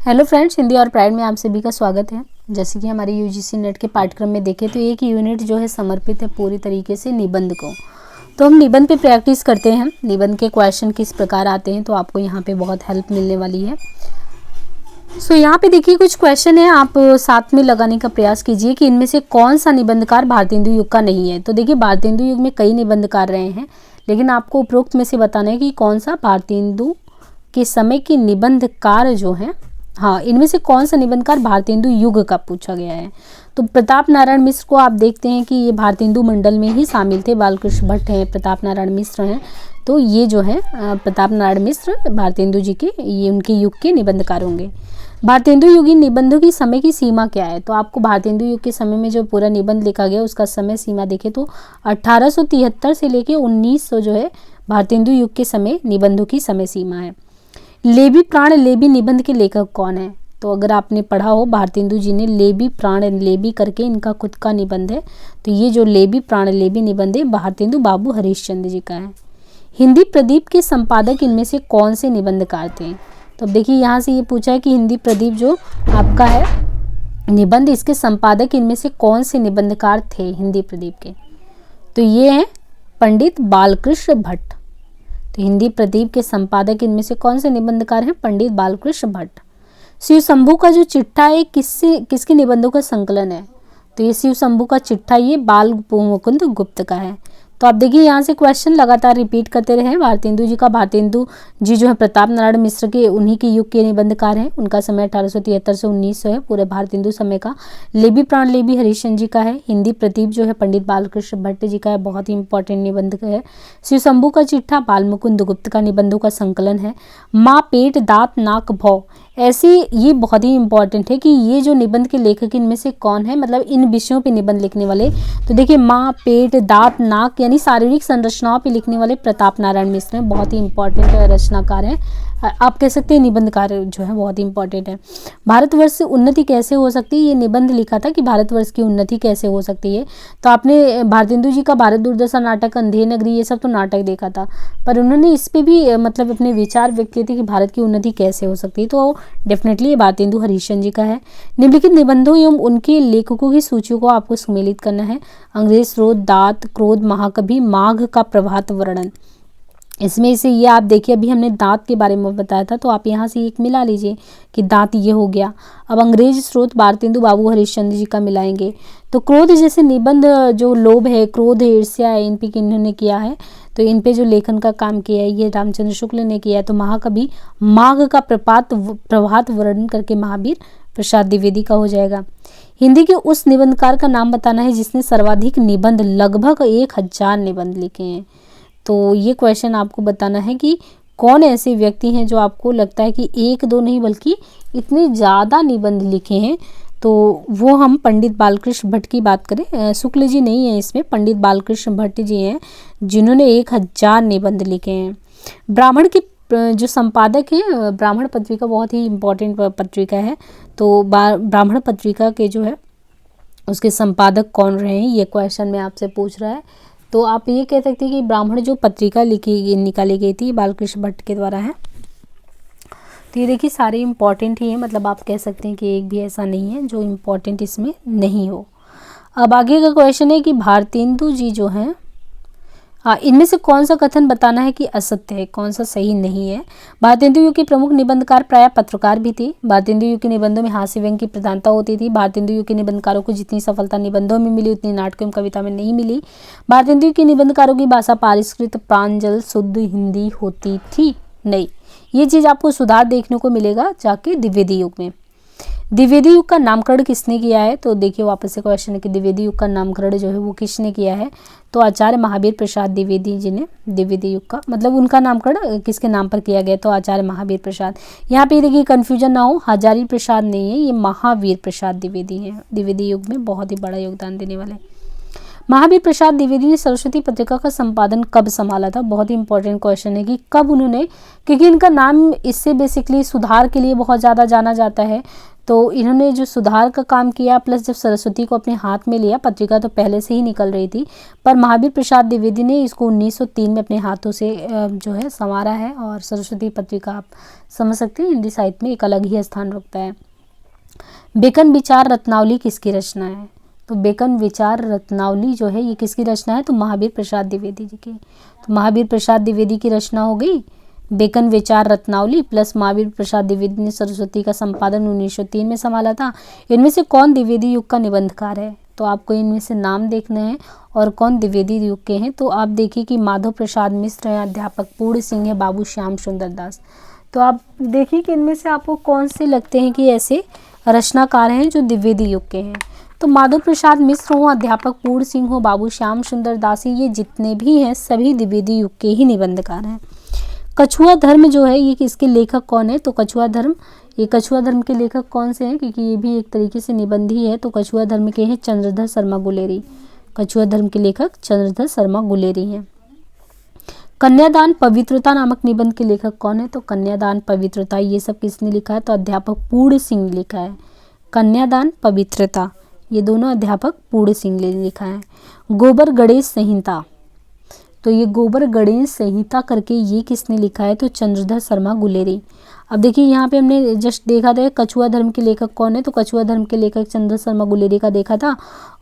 Hello friends, Hindi और pride में आप सभी का स्वागत है। जैसे कि हमारे यूजीसी नेट के पाठ्यक्रम में देखें तो एक यूनिट जो है समर्पित है पूरी तरीके से निबंध को। तो हम निबंध पे प्रैक्टिस करते हैं। निबंध के क्वेश्चन किस प्रकार आते हैं तो आपको यहाँ पे बहुत हेल्प मिलने वाली है। सो यहाँ पे देखिए कुछ क्वेश्चन है, आप साथ में लगाने का प्रयास कीजिए कि इनमें से कौन सा निबंधकार भारतेंदु युग का नहीं है। तो देखिए भारतेंदु युग में कई निबंधकार रहे हैं, लेकिन आपको उपरोक्त में से बताना है कि कौन सा भारतेंदु के समय के निबंधकार जो हैं, हाँ, इनमें से कौन सा निबंधकार भारतेंदु युग का पूछा गया है। तो प्रताप नारायण मिश्र को आप देखते हैं कि ये भारतेंदु मंडल में ही शामिल थे। बालकृष्ण भट्ट हैं, प्रताप नारायण मिश्र हैं, तो ये जो है प्रताप नारायण मिश्र भारतेंदु जी के, ये उनके युग के निबंधकार होंगे। भारतेंदु युगीन निबंधों की समय की सीमा क्या है। तो आपको भारतेंदु युग के समय में जो पूरा निबंध लिखा गया उसका समय सीमा देखें तो 1873 से लेके 1900 जो है भारतेंदु युग के समय निबंधों की समय सीमा है। लेबी प्राण लेबी निबंध के लेखक कौन है। तो अगर आपने पढ़ा हो भारतेंदु जी ने लेबी प्राण लेबी करके इनका खुद का निबंध है, तो ये जो लेबी प्राण लेबी निबंध है भारतेंदु बाबू हरिश्चंद्र जी का है। हिंदी प्रदीप के संपादक इनमें से कौन से निबंधकार थे। तो देखिए यहाँ से ये पूछा है कि हिंदी प्रदीप जो आपका है निबंध, इसके संपादक इनमें से कौन से निबंधकार थे हिंदी प्रदीप के। तो ये हैं पंडित बालकृष्ण भट्ट। तो हिंदी प्रदीप के संपादक इनमें से कौन से निबंधकार हैं, पंडित बालकृष्ण भट्ट। शिव शंभू का जो चिट्ठा है किसके निबंधों का संकलन है। तो ये शिव शंभू का चिट्ठा ये बाल मुकुंद गुप्त का है। तो आप देखिए यहाँ से क्वेश्चन लगातार रिपीट करते रहे। भारतेंदु जी का, भारतेंदु जी जो है प्रताप नारायण मिश्र के उन्हीं के युग के निबंधकार हैं। उनका समय 1873 से 1900 है, पूरे भारतेंदु समय का। लेबी प्राण लेबी हरिश्चंद्र जी का है। हिंदी प्रदीप जो है पंडित बालकृष्ण भट्ट जी का है, बहुत ही इंपॉर्टेंट निबंध है। शिव शंभू का चिट्ठा बाल मुकुंद गुप्त का निबंधों का संकलन है। माँ पेट दांत नाक भौ, ऐसे ये बहुत ही इंपॉर्टेंट है कि ये जो निबंध के लेखक इनमें से कौन है, मतलब इन विषयों पे निबंध लिखने वाले। तो देखिए माँ पेट दांत नाक यानी शारीरिक संरचनाओं पे लिखने वाले प्रताप नारायण मिश्र हैं, बहुत ही इंपॉर्टेंट रचनाकार हैं। आप कह सकते हैं निबंधकार जो है बहुत ही इंपॉर्टेंट है। भारतवर्ष से उन्नति कैसे हो सकती है, ये निबंध लिखा था कि भारतवर्ष की उन्नति कैसे हो सकती है। तो आपने भारतेंदु जी का भारत दूरदर्शन नाटक, अंधेर नगरी, ये सब तो नाटक देखा था, पर उन्होंने इस पे भी मतलब अपने विचार व्यक्त किए थे कि भारत की उन्नति कैसे हो सकती है। तो डेफिनेटली ये भारतेंदु हरिश्चंद्र जी का है। निम्नलिखित निबंधों एवं उनके लेखकों की सूची को आपको सम्मिलित करना है। अंग्रेज स्रोत, दात, क्रोध, महाकवि, माघ का प्रभात वर्णन। इसमें से ये आप देखिए, अभी हमने दांत के बारे में बताया था, तो आप यहाँ से एक मिला लीजिए कि दांत ये हो गया। अब अंग्रेज स्रोत भारतेंदु बाबू हरिश्चंद्र जी का मिलाएंगे। तो क्रोध जैसे निबंध, जो लोभ है, क्रोध है, ईर्ष्या है, इन पे इन्होंने किया है, तो इन पे जो लेखन का काम किया है ये रामचंद्र शुक्ल ने किया है। तो महाकवि माघ का प्रभात वर्णन करके महावीर प्रसाद द्विवेदी का हो जाएगा। हिंदी के उस निबंधकार का नाम बताना है जिसने सर्वाधिक निबंध, लगभग 1000 निबंध लिखे हैं। तो ये क्वेश्चन आपको बताना है कि कौन ऐसे व्यक्ति हैं जो आपको लगता है कि एक दो नहीं बल्कि इतने ज़्यादा निबंध लिखे हैं। तो वो हम पंडित बालकृष्ण भट्ट की बात करें, शुक्ल जी नहीं है इसमें, पंडित बालकृष्ण भट्ट जी हैं जिन्होंने 1000 निबंध लिखे हैं। ब्राह्मण के जो संपादक हैं, ब्राह्मण पत्रिका बहुत ही इम्पोर्टेंट पत्रिका है, तो ब्राह्मण पत्रिका के जो है उसके संपादक कौन रहे हैं, ये क्वेश्चन में आपसे पूछ रहा है। तो आप ये कह सकते हैं कि ब्राह्मण जो पत्रिका निकाली गई थी बालकृष्ण भट्ट के द्वारा है। तो ये देखिए सारे इम्पॉर्टेंट ही हैं, मतलब आप कह सकते हैं कि एक भी ऐसा नहीं है जो इम्पॉर्टेंट इसमें नहीं हो। अब आगे का क्वेश्चन है कि भारतेंदु जी जो हैं, इनमें से कौन सा कथन बताना है कि असत्य है, कौन सा सही नहीं है। भारतेंदु युग के प्रमुख निबंधकार प्रायः पत्रकार भी थे। भारतेंदु युग के निबंधों में हास्य व्यंग की प्रधानता होती थी। भारतेंदु युग के निबंधकारों को जितनी सफलता निबंधों में मिली उतनी नाटक एवं कविता में नहीं मिली। भारतेंदु युग के निबंधकारों की भाषा परिष्कृत, प्रांजल, शुद्ध हिंदी होती थी नहीं। ये चीज़ आपको सुधार देखने को मिलेगा जाके द्विवेदी युग में। द्विवेदी युग का नामकरण किसने किया है। तो देखिए वापस से क्वेश्चन है कि द्विवेदी युग का नामकरण जो है वो किसने किया है। तो आचार्य महावीर प्रसाद द्विवेदी जी ने द्विवेदी युग का, मतलब उनका नामकरण किसके नाम पर किया गया, तो आचार्य महावीर प्रसाद। यहाँ पे देखिए कन्फ्यूजन ना हो, हजारी प्रसाद नहीं है, ये महावीर प्रसाद द्विवेदी हैं। द्विवेदी युग में बहुत ही बड़ा योगदान देने वाले महावीर प्रसाद द्विवेदी ने सरस्वती पत्रिका का संपादन कब संभाला था। बहुत ही इंपॉर्टेंट क्वेश्चन है कि कब उन्होंने, क्योंकि इनका नाम इससे बेसिकली सुधार के लिए बहुत ज़्यादा जाना जाता है। तो इन्होंने जो सुधार का काम किया प्लस जब सरस्वती को अपने हाथ में लिया, पत्रिका तो पहले से ही निकल रही थी, पर महावीर प्रसाद द्विवेदी ने इसको 1903 में अपने हाथों से जो है संवारा है। और सरस्वती पत्रिका आप समझ सकते हैं हिंदी साहित्य में एक अलग ही स्थान रखता है। बेकन विचार रत्नावली किसकी रचना है? तो बेकन विचार रत्नावली जो है ये किसकी रचना है? तो महावीर प्रसाद द्विवेदी जी की। तो महावीर प्रसाद द्विवेदी की रचना हो गई बेकन विचार रत्नावली, प्लस महावीर प्रसाद द्विवेदी ने सरस्वती का संपादन 1903 में संभाला था। इनमें से कौन द्विवेदी युग का निबंधकार है? तो आपको इनमें से नाम देखने हैं और कौन द्विवेदी युग के हैं। तो आप देखिए कि माधव प्रसाद मिश्र हैं, अध्यापक पूर्ण सिंह है, बाबू श्याम सुंदर दास। तो आप देखिए कि इनमें से आपको कौन से लगते हैं कि ऐसे रचनाकार हैं जो द्विवेदी युग के हैं। तो माधव प्रसाद मिश्र हो, अध्यापक पूर्ण सिंह हो, बाबू श्याम सुंदर दास, ये जितने भी हैं सभी द्विवेदी युग के ही निबंधकार हैं। कछुआ धर्म जो है ये किसके लेखक कौन है? तो कछुआ धर्म, ये कछुआ धर्म के लेखक कौन से हैं? क्योंकि ये भी एक तरीके से निबंध ही है। तो कछुआ धर्म के हैं चंद्रधर शर्मा गुलेरी। कछुआ धर्म के लेखक चंद्रधर शर्मा गुलेरी हैं। कन्यादान पवित्रता नामक निबंध के लेखक कौन है? तो कन्यादान पवित्रता ये सब किसने लिखा है? तो अध्यापक पूर्ण सिंह ने लिखा है। कन्यादान पवित्रता ये दोनों अध्यापक पूर्ण सिंह ने लिखा है। गोबर गणेश संहिता, तो ये गोबर गणेश संहिता करके ये किसने लिखा है? तो चंद्रधर शर्मा गुलेरी। अब देखिए यहाँ पे हमने जस्ट देखा था कछुआ धर्म के लेखक कौन है, तो कछुआ धर्म के लेखक चंद्रधर शर्मा गुलेरी का देखा था।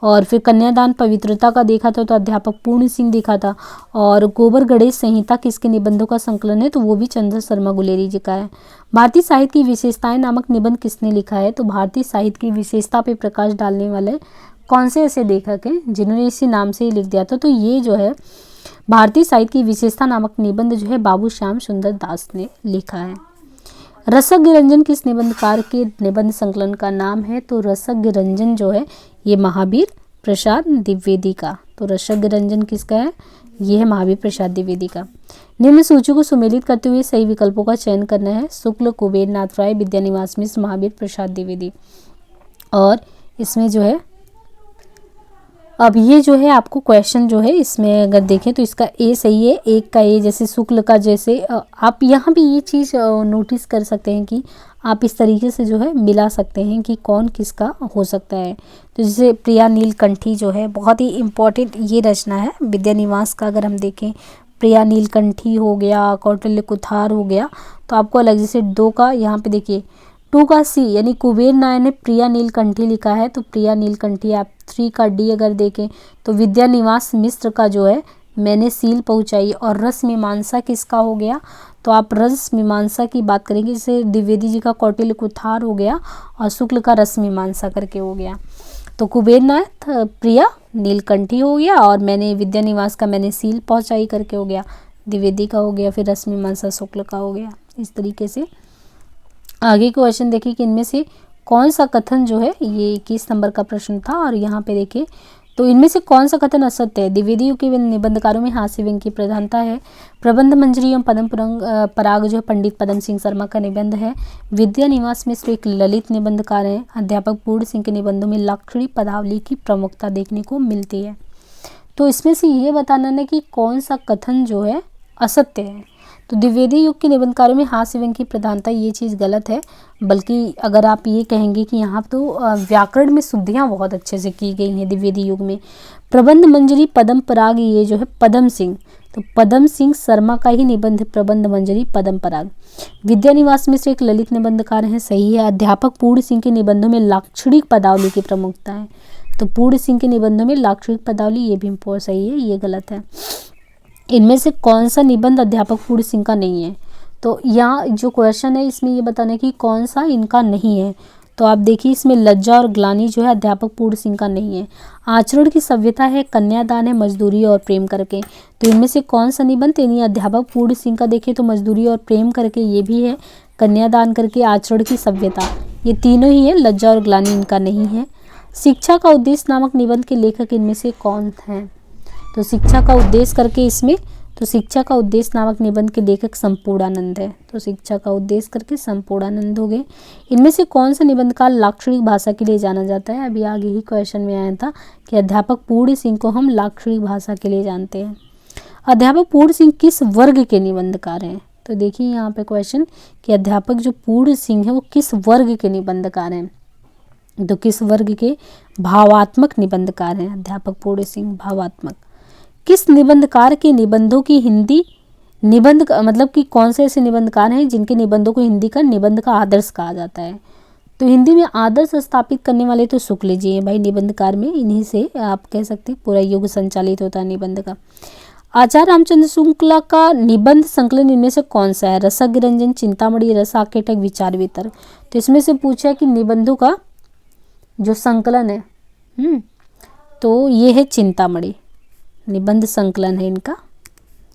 और फिर कन्यादान पवित्रता का देखा था तो अध्यापक पूर्ण सिंह देखा था। और गोबर गणेश संहिता किसके निबंधों का संकलन है? तो वो भी चंद्रधर शर्मा गुलेरी जी का है। भारतीय साहित्य की विशेषताएं नामक निबंध किसने लिखा है? तो भारतीय साहित्य की विशेषता पे प्रकाश डालने वाले कौन से ऐसे लेखक हैं जिन्होंने इसी नाम से ही लिख दिया था? तो ये जो है भारतीय साहित्य की विशेषता नामक निबंध जो है बाबू श्याम सुंदर दास ने लिखा है। रसज्ञ रंजन किस निबंधकार के निबंध संकलन का नाम है? तो रसज्ञ रंजन जो है ये महावीर प्रसाद द्विवेदी का। तो रसज्ञ रंजन किसका है? ये है महावीर प्रसाद द्विवेदी का। निम्न सूची को सुमेलित करते हुए सही विकल्पों का चयन करना है। शुक्ल, कुबेर नाथ राय, विद्यानिवास मिश्र, महावीर प्रसाद द्विवेदी। और इसमें जो है अब ये जो है आपको क्वेश्चन जो है इसमें अगर देखें तो इसका ए सही है, एक का ए, जैसे शुक्ल का जैसे आप यहाँ भी ये चीज़ नोटिस कर सकते हैं कि आप इस तरीके से जो है मिला सकते हैं कि कौन किसका हो सकता है। तो जैसे प्रिया नीलकंठी जो है बहुत ही इम्पोर्टेंट ये रचना है विद्यानिवास का। अगर हम देखें प्रिया नीलकंठी हो गया, कौटिल्य कुठार हो गया, तो आपको अलग जैसे 2 का यहाँ पे देखिए 2 का सी यानी कुबेर नायर ने प्रिया नीलकंठी लिखा है तो प्रिया नीलकंठी। आप 3 का डी अगर देखें तो विद्यानिवास मिश्र का जो है मैंने सील पहुंचाई। और रस मीमांसा किसका हो गया? तो आप रस मीमांसा की बात करेंगे, जैसे द्विवेदी जी का कौटिल्य कुठार हो गया और शुक्ल का रस मीमांसा करके हो गया। तो कुबेर नाथ प्रिया नीलकंठी हो गया और मैंने विद्यानिवास का मैंने सील पहुंचाई करके हो गया, द्विवेदी का हो गया, फिर रस मीमांसा शुक्ल का हो गया। इस तरीके से आगे क्वेश्चन देखिए कि इनमें से कौन सा कथन जो है ये 21 नंबर का प्रश्न था। और यहाँ पे देखिए तो इनमें से कौन सा कथन असत्य है? द्विवेदी युग के निबंधकारों में हास्य व्यंग्य की प्रधानता है। प्रबंध मंजरी एवं पदम पराग जो है पंडित पदम सिंह शर्मा का निबंध है। विद्यानिवास मिश्र एक ललित निबंधकार हैं। अध्यापक पूर्ण सिंह के निबंधों में लाक्षणिक पदावली की प्रमुखता देखने को मिलती है। तो इसमें से ये बताना है कि कौन सा कथन जो है असत्य है। तो द्विवेदी युग के निबंधकारों में हास्य व्यंग्य की प्रधानता ये चीज़ गलत है, बल्कि अगर आप ये कहेंगे कि यहाँ तो व्याकरण में शुद्धियाँ बहुत अच्छे से की गई हैं द्विवेदी युग में। प्रबंध मंजरी पदम पराग ये जो है पदम सिंह, तो पदम सिंह शर्मा का ही निबंध प्रबंध मंजरी पदम पराग। विद्यानिवास मिश्र एक ललित निबंधकार हैं, सही है। अध्यापक पूर्ण सिंह के निबंधों में लाक्षणिक पदावली की प्रमुखता है, तो पूर्ण सिंह के निबंधों में लाक्षणिक पदावली ये भी सही है, ये गलत है। इनमें से कौन सा निबंध अध्यापक पूर्ण सिंह का नहीं है? तो यहाँ जो क्वेश्चन है इसमें ये बताना है कि कौन सा इनका नहीं है। तो आप देखिए इसमें लज्जा और ग्लानि जो है अध्यापक पूर्ण सिंह का नहीं है। आचरण की सभ्यता है, कन्यादान है, मजदूरी और प्रेम करके। तो इनमें से कौन सा निबंध यानी अध्यापक पूर्ण सिंह का देखें तो मजदूरी और प्रेम करके ये भी है, कन्यादान करके, आचरण की सभ्यता, ये तीनों ही है, लज्जा और ग्लानि इनका नहीं है। शिक्षा का उद्देश्य नामक निबंध के लेखक इनमें से कौन हैं? तो शिक्षा का उद्देश्य करके इसमें तो शिक्षा का उद्देश्य नामक निबंध के लेखक संपूर्णानंद है। तो शिक्षा का उद्देश्य करके संपूर्णानंद हो गए। इनमें से कौन सा निबंधकार लाक्षणिक भाषा के लिए जाना जाता है? अभी आगे ही क्वेश्चन में आया था कि अध्यापक पूर्ण सिंह को हम लाक्षणिक भाषा के लिए जानते हैं। अध्यापक पूर्ण सिंह किस वर्ग के निबंधकार हैं? तो देखिए यहाँ पे क्वेश्चन कि अध्यापक जो पूर्ण सिंह है वो किस वर्ग के निबंधकार हैं? तो किस वर्ग के भावात्मक निबंधकार हैं? अध्यापक पूर्ण सिंह भावात्मक। किस निबंधकार के निबंधों की हिंदी निबंध मतलब कि कौन से ऐसे निबंधकार हैं जिनके निबंधों को हिंदी का निबंध का आदर्श कहा जाता है? तो हिंदी में आदर्श स्थापित करने वाले तो शुक्ल जी हैं भाई निबंधकार में, इन्हीं से आप कह सकते हैं पूरा युग संचालित होता है निबंध का। आचार्य रामचंद्र शुक्ला का निबंध संकलन इनमें से कौन सा है? रसज्ञ रंजन, चिंतामणि, रस आकेटक, विचार वितर्क। तो इसमें से पूछा है कि निबंधों का जो संकलन है तो ये है चिंतामणि, निबंध संकलन है इनका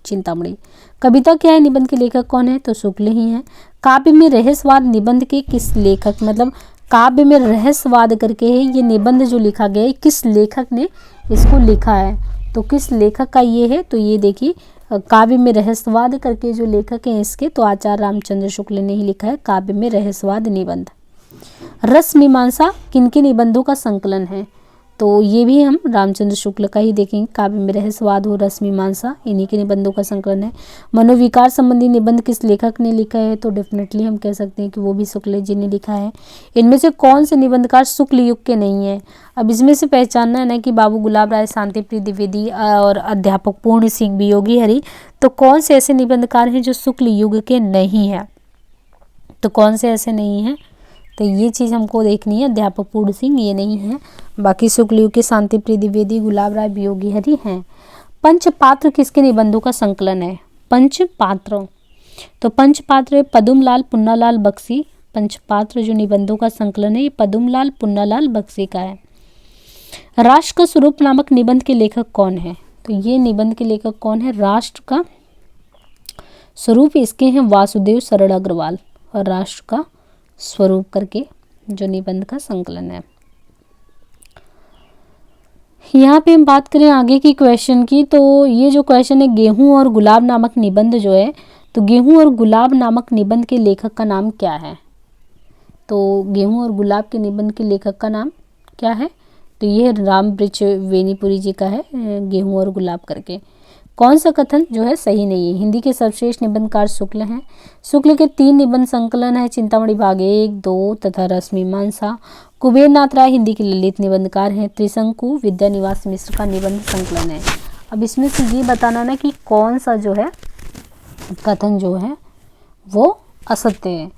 चिंतामणि। कविता क्या है? निबंध के लेखक कौन है? तो शुक्ल ही हैं। काव्य में रहस्यवाद निबंध के किस लेखक, मतलब काव्य में रहस्यवाद करके है ये निबंध जो लिखा गया है, किस लेखक ने इसको लिखा है? तो किस लेखक का ये है? तो ये देखिए काव्य में रहस्यवाद करके जो लेखक हैं इसके, तो आचार्य रामचंद्र शुक्ल ने ही लिखा है काव्य में रहस्यवाद निबंध। रस मीमांसा किनके निबंधों का संकलन है? तो ये भी हम रामचंद्र शुक्ल का ही देखेंगे। काव्य में रहस्यवाद हो, रस मीमांसा, इन्हीं के निबंधों का संकलन है। मनोविकार संबंधी निबंध किस लेखक ने लिखा है? तो डेफिनेटली हम कह सकते हैं कि वो भी शुक्ल जी ने लिखा है। इनमें से कौन से निबंधकार शुक्ल युग के नहीं है? अब इसमें से पहचानना है ना कि बाबू गुलाब राय, शांतिप्रिय द्विवेदी और अध्यापक पूर्ण सिंह वियोगी हरि, तो कौन से ऐसे निबंधकार हैं जो शुक्ल युग के नहीं हैं? तो कौन से ऐसे नहीं हैं? तो ये चीज़ हमको देखनी है। अध्यापक पूर्ण सिंह ये नहीं है, बाकी शुक्ल युग के शांतिप्रिय द्विवेदी, गुलाब राय, वियोगी हरि हैं। पंचपात्र किसके निबंधों का संकलन है? पंचपात्र, तो पंचपात्र पदुमलाल पुन्नालाल बख्शी। पंचपात्र जो निबंधों का संकलन है ये पदुमलाल पुन्नालाल बख्शी का है। राष्ट्र का स्वरूप नामक निबंध के लेखक कौन है? तो ये निबंध के लेखक कौन है? राष्ट्र का स्वरूप इसके हैं वासुदेव शरण अग्रवाल, और राष्ट्र का स्वरूप करके जो निबंध का संकलन है। यहाँ पे हम बात करें आगे की क्वेश्चन की, तो ये जो क्वेश्चन है गेहूं और गुलाब नामक निबंध जो है, तो गेहूं और गुलाब नामक निबंध के लेखक का नाम क्या है? तो गेहूं और गुलाब के निबंध के लेखक का नाम क्या है? तो ये रामवृक्ष वेनीपुरी जी का है, गेहूं और गुलाब करके। कौन सा कथन जो है सही नहीं है? हिंदी के सर्वश्रेष्ठ निबंधकार शुक्ल हैं। शुक्ल के 3 निबंध संकलन है, चिंतामणि भाग 1, 2 तथा रस मीमांसा। कुबेर नाथ राय हिंदी के ललित निबंधकार हैं। त्रिशंकु विद्यानिवास मिश्र का निबंध संकलन है। अब इसमें से ये बताना ना कि कौन सा जो है कथन जो है वो असत्य है।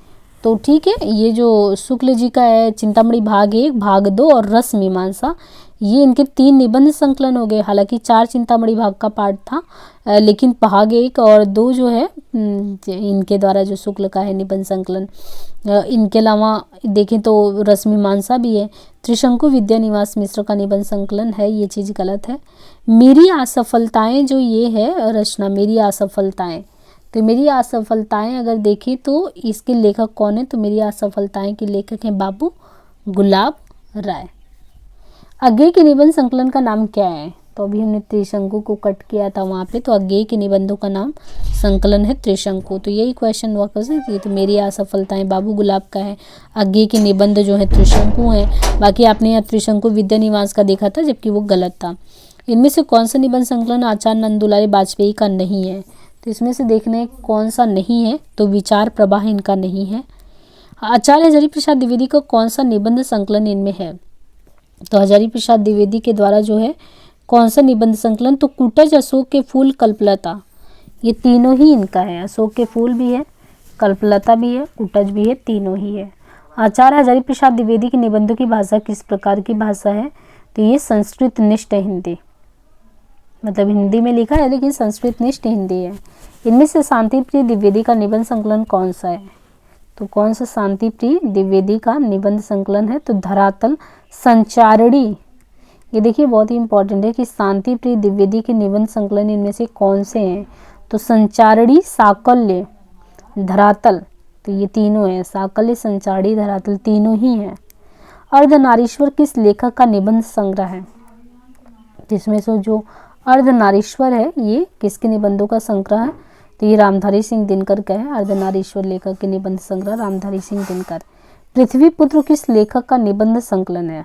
तो ठीक है, ये जो शुक्ल जी का है चिंतामणि भाग 1, भाग 2 और रस मीमांसा, ये इनके 3 निबंध संकलन हो गए। हालांकि 4 चिंतामणि भाग का पार्ट था, लेकिन भाग 1 और 2 जो है इनके द्वारा जो शुक्ल का है निबंध संकलन। इनके अलावा देखें तो रस मीमांसा भी है। त्रिशंकु विद्यानिवास मिश्र का निबंध संकलन है, ये चीज़ गलत है। मेरी असफलताएं जो ये है रचना, मेरी असफलताएं, तो मेरी असफलताएं अगर देखें तो इसके लेखक कौन है? तो मेरी असफलताएं के लेखक हैं बाबू गुलाब राय। अज्ञेय के निबंध संकलन का नाम क्या है? तो अभी हमने त्रिशंकु को कट किया था वहाँ पे, तो अज्ञेय के निबंधों का नाम संकलन है त्रिशंकु। तो यही क्वेश्चन वापस है, ये तो मेरी असफलताएं बाबू गुलाब का है, अज्ञेय के निबंध जो है त्रिशंकु हैं। बाकी आपने यहाँ त्रिशंकु विद्यानिवास का देखा था, जबकि वो गलत था। इनमें से कौन सा निबंध संकलन आचार्य नंदुलाल वाजपेयी का नहीं है? तो इसमें से देखना है कौन सा नहीं है, तो विचार प्रवाह इनका नहीं है। आचार्य हजारी प्रसाद द्विवेदी का कौन सा निबंध संकलन इनमें है? तो हजारी प्रसाद द्विवेदी के द्वारा जो है कौन सा निबंध संकलन? तो कुटज, अशोक के फूल, कल्पलता, ये तीनों ही इनका है। अशोक के फूल भी है, कल्पलता भी है, कुटज भी है, तीनों ही है। आचार्य हजारी प्रसाद द्विवेदी के निबंधों की भाषा किस प्रकार की भाषा है? तो ये संस्कृत निष्ठ हिंदी, मतलब हिंदी में लिखा है लेकिन संस्कृत निष्ठ हिंदी है। इनमें से शांतिप्रिय द्विवेदी का निबंध संकलन कौन सा है? तो कौन सा शांतिप्रिय द्विवेदी का निबंध संकलन है? तो धरातल संचारणी। ये देखिए बहुत ही इंपॉर्टेंट है कि शांतिप्रिय द्विवेदी के निबंध संकलन इनमें से कौन से हैं? तो संचारणी, साकल्य, धरातल, तो ये तीनों हैं। साकल्य, संचारणी, धरातल तीनों ही हैं। अर्धनारीश्वर किस लेखक का निबंध संग्रह है? जिसमें से जो अर्धनारीश्वर है ये किसके निबंधों का संग्रह है? तो ये रामधारी सिंह दिनकर का है। अर्धनारीश्वर लेखक के निबंध संग्रह रामधारी सिंह दिनकर। पृथ्वी पुत्र किस लेखक का निबंध संकलन है?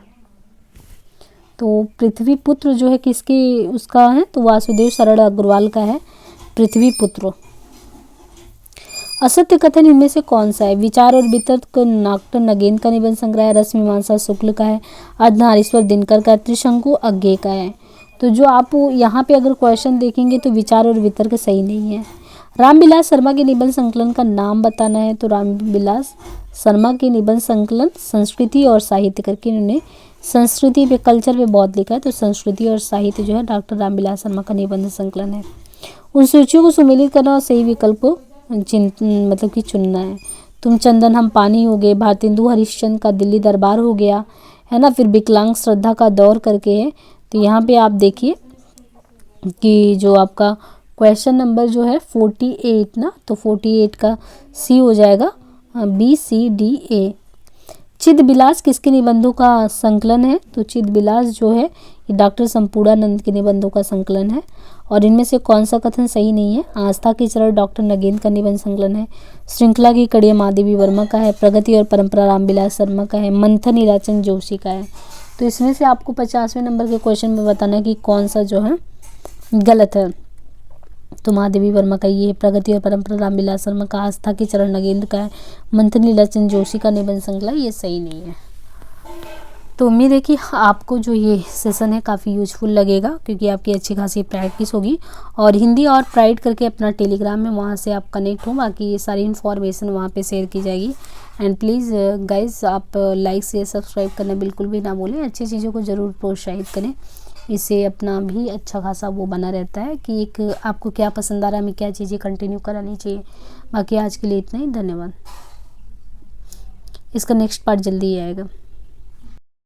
तो पृथ्वी पुत्र जो है किसके उसका है? तो वासुदेव शरण अग्रवाल का है पृथ्वी पुत्र। असत्य कथन इनमें से कौन सा है? विचार और वितर्क डॉक्टर नगेंद्र का निबंध संग्रह है, रस मीमांसा शुक्ल का है, अर्धनारीश्वर दिनकर का है, त्रिशंकु अज्ञे का है। तो जो आप यहाँ पे अगर क्वेश्चन देखेंगे तो विचार और वितर्क सही नहीं है। रामविलास शर्मा के निबंध संकलन का नाम बताना है, तो रामविलास शर्मा के निबंध संकलन संस्कृति और साहित्य करके इन्होंने संस्कृति पे, कल्चर पे बहुत लिखा है, तो संस्कृति और साहित्य जो है डॉक्टर रामविलास शर्मा का निबंध संकलन है। उन सूचियों को सुमेलित करना और सही विकल्प को मतलब कि चुनना है। तुम चंदन हम पानी हो गए, भारतेंदु हरिश्चंद्र का दिल्ली दरबार हो गया, है ना। फिर विकलांग श्रद्धा का दौर करके है। तो यहाँ पे आप देखिए कि जो आपका क्वेश्चन नंबर जो है 48 ना, तो 48 का सी हो जाएगा, BCDA। चिद बिलास किसके निबंधों का संकलन है? तो चिद बिलास जो है ये डॉक्टर संपूर्णानंद के निबंधों का संकलन है। और इनमें से कौन सा कथन सही नहीं है? आस्था की चरण डॉक्टर नगेंद्र का निबंध संकलन है, श्रृंखला की कड़ियाँ महादेवी वर्मा का है, प्रगति और परंपरा रामविलास शर्मा का है, मंथन हीराचंद जोशी का है। तो इसमें से आपको 50वें नंबर के क्वेश्चन में बताना है कि कौन सा जो है गलत है। तो महादेवी वर्मा का ये है, प्रगति और परंपरा रामविलास शर्मा का, आस्था की चरण नगेंद्र का है, मंथन लीलाचंद जोशी का निबंध श्रृंखला ये सही नहीं है। तो उम्मीद है कि आपको जो ये सेशन है काफ़ी यूजफुल लगेगा, क्योंकि आपकी अच्छी खासी प्रैक्टिस होगी। और हिंदी और प्राइड करके अपना टेलीग्राम में, वहाँ से आप कनेक्ट हो, बाकी ये सारी इन्फॉर्मेशन वहाँ पे शेयर की जाएगी। एंड प्लीज़ गाइज आप लाइक शेयर सब्सक्राइब करना बिल्कुल भी ना भूलें, अच्छी चीज़ों को ज़रूर प्रोत्साहित करें, इससे अपना भी अच्छा खासा वो बना रहता है कि एक आपको क्या पसंद आ रहा है, हमें क्या चीज़ें कंटिन्यू करानी चाहिए। बाकी आज के लिए इतना ही, धन्यवाद। इसका नेक्स्ट पार्ट जल्दी ही आएगा।